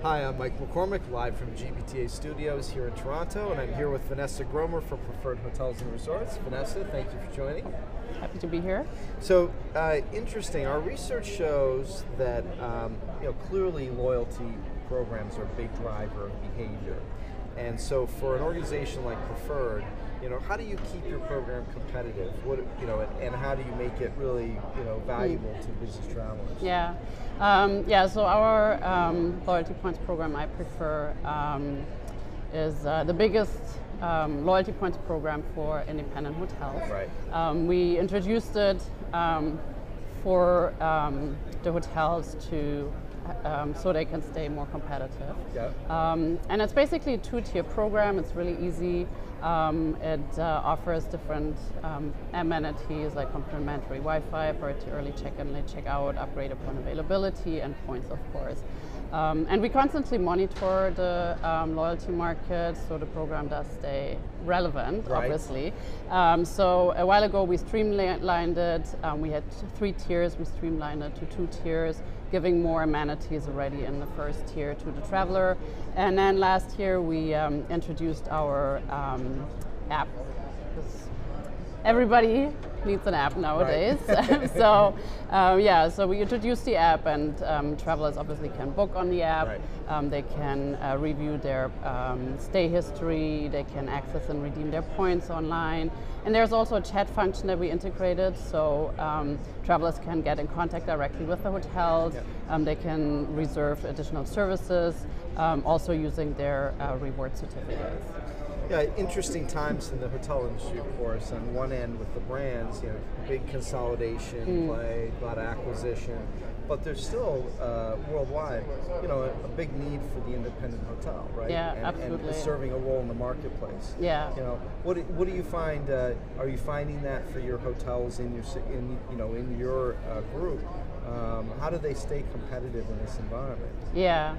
Hi, I'm Mike McCormick, live from GBTA Studios here in Toronto, and I'm here with Vanessa Gromer from Preferred Hotels and Resorts. Vanessa, thank you for joining. Happy to be here. So, interesting. Our research shows that clearly loyalty programs are a big driver of behavior, and so for an organization like Preferred, how do you keep your program competitive? And how do you make it really, valuable to business travelers? So our loyalty points program I prefer is the biggest loyalty points program for independent hotels. Right. We introduced it for the hotels to so they can stay more competitive. Yeah. And it's basically a two-tier program. It's really easy. It offers different amenities like complimentary Wi-Fi, priority early check-in, late check-out, upgrade upon availability, and points, of course. And we constantly monitor the loyalty market, so the program does stay relevant, right. Obviously. So a while ago we streamlined it. We had 3 tiers, we streamlined it to 2 tiers, giving more amenities already in the first tier to the traveler. And then last year we introduced our app. Everybody needs an app nowadays. Right. So we introduced the app, and travelers obviously can book on the app. Right. They can review their stay history, they can access and redeem their points online. And there's also a chat function that we integrated, so travelers can get in contact directly with the hotels. Yep. They can reserve additional services, also using their reward certificates. Yeah, interesting times in the hotel industry, of course. On one end with the brands, big consolidation play, a lot of acquisition, but there's still worldwide, a big need for the independent hotel, right? Yeah, and absolutely. And serving a role in the marketplace. Yeah. What do you find? Are you finding that for your hotels in your group? How do they stay competitive in this environment? Yeah,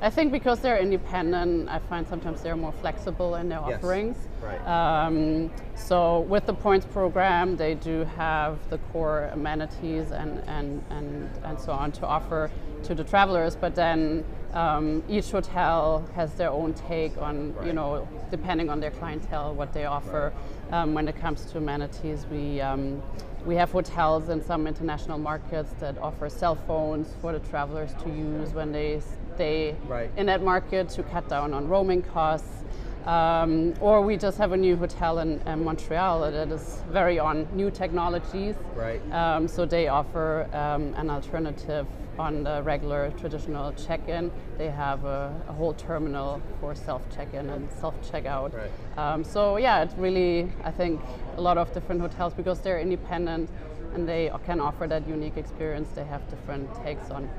I think because they're independent, I find sometimes they're more flexible in their offerings. Right. So with the points program, they do have the core amenities and so on to offer to the travelers, but then each hotel has their own take on, right. Depending on their clientele, what they offer. Right. When it comes to amenities, we have hotels in some international markets that offer cell phones for the travelers to use when they stay right. in that market to cut down on roaming costs. Or we just have a new hotel in Montreal that is very on new technologies. Right. So they offer an alternative on the regular traditional check-in. They have a whole terminal for self-check-in and self-checkout. Right. It's really, I think, a lot of different hotels, because they're independent and they can offer that unique experience. They have different takes on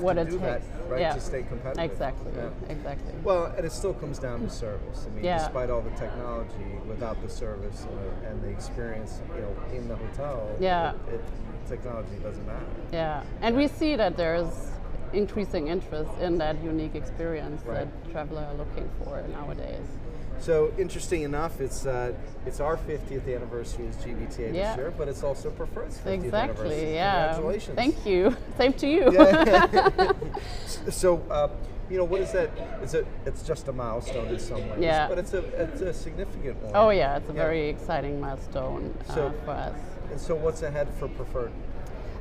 what it takes. That, right, yeah. To stay competitive. Exactly. Yeah. Exactly. Well, and it still comes down to service. I mean, yeah. Despite all the technology, without the service and the experience, in the hotel, yeah. Technology doesn't matter. Yeah, and we see that there's increasing interest in that unique experience right. that travelers are looking for nowadays. So interesting enough, it's our 50th anniversary as GBTA this year, but it's also Preferred's 50th anniversary. Yeah. Congratulations. Thank you. Same to you. Yeah. So, what is that? It's just a milestone in some ways, but it's a significant one. Oh yeah, it's a very exciting milestone for us. And so what's ahead for Preferred?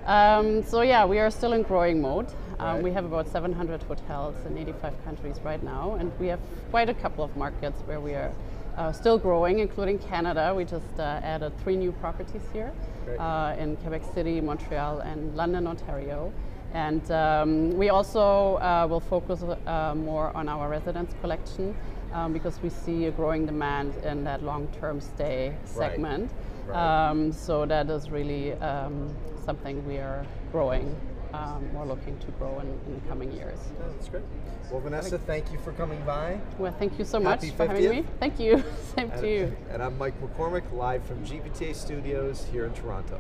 We are still in growing mode. Right. We have about 700 hotels in 85 countries right now, and we have quite a couple of markets where we are still growing, including Canada. We just added 3 new properties here in Quebec City, Montreal, and London, Ontario. And we also will focus more on our residence collection because we see a growing demand in that long-term stay segment. Right. So that is really something we are growing. We're looking to grow in the coming years. Yeah, that's great. Well, Vanessa, thank you for coming by. Well, thank you so much for 50th. having me. Thank you. Same to you. And I'm Mike McCormick, live from GBTA Studios here in Toronto.